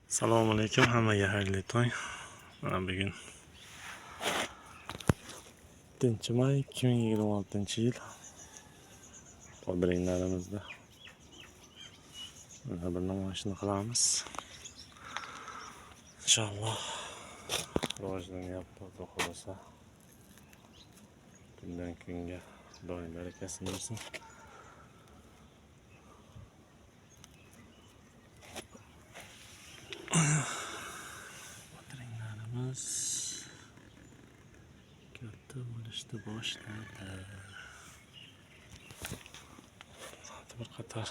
Assalomu alaykum, hammaga xayrli tong. Mana bugun 7-may 2026-yil. Qoldiringlarimizda mana bir namoyishni qilamiz. Inshaalloh rivojlanyapti, Xudo xolasa. Kundan kunga doim barakasini bersin. Qoldiringlarimiz katta bo'lishni boshladi. Bir qator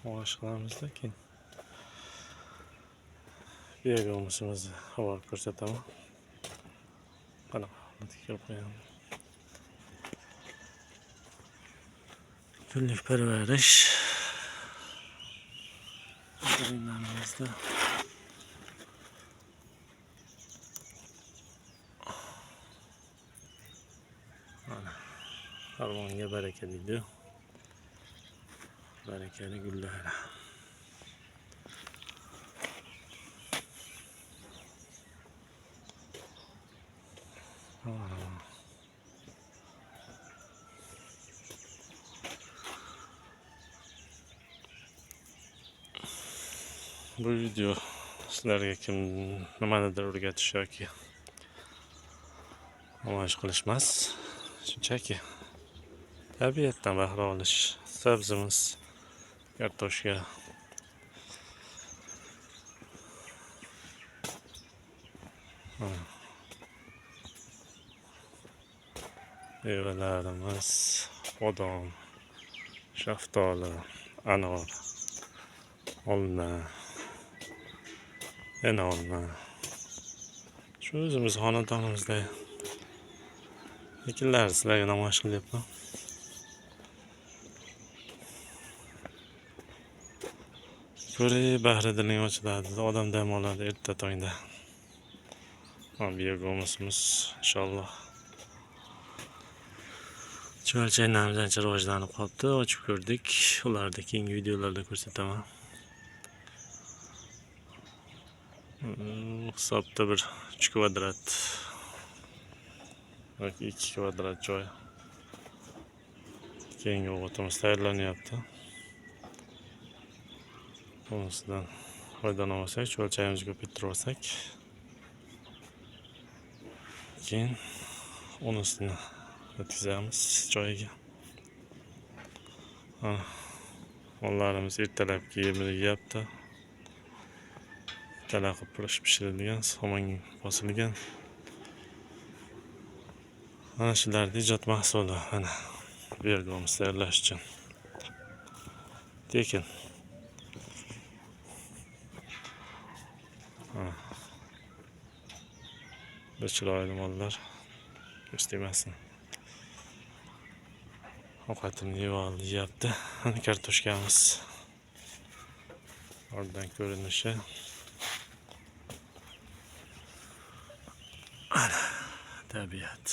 namoyish qilamizda, keyin beg'omishimizni havo ko'rsataman. Qanaqa holatga kelib qo'yamiz. Kunlik parvarish qoldiringlarimizda Harmonga baraka deydi. Barakali gullar. Bu video sizlarga kim nimanidir o'rgatish yoki namoyish qilish emas, shunchaki tabiatdan bahra olish. Sabzimiz, kartoshka, meyvelarimiz, bodom, shaftoli, anor, olma, olma. Shu o'zimiz xonadonimizda ekinlar sizlarga namoyish qilyapman. Ko'ray bahri diling ochiladi, odam dam oladi erta tongda. Beg'omishimiz inshaalloh cho'lchaynamiz ancha rivojlanib qolibdi, ochib ko'rdik. Ularni keyingi videolarda ko'rsataman. Hisobda bir 3 kvadrat yoki 2 kvadrat joy. Keyingi o'g'itimiz tayyorlanyapti. Bunisidan foydalana olsak, cho'lchayimizni ko'paytirib olsak, keyin unisini o'tkazamiz joyiga. Mollarimiz ertalabki yemini yeyapti. Talaqib pishirilgan, somon bosilgan. Mana shularning ijod mahsuli. Mana bergimiz tayyorlash uchun. Tekin. Bir chiroyli mollar ko'z tegmasin. Ovqatini yeyapti. Mana kartoshkamiz. Oradan ko'rinishi. Ana tabiat.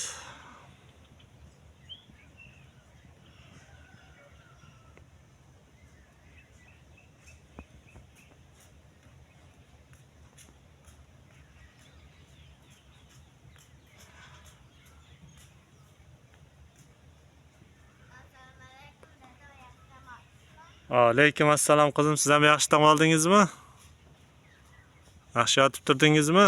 Alaykum assalom qizim, siz ham yaxshi dam oldingizmi? Yaxshi yotib turdingizmi?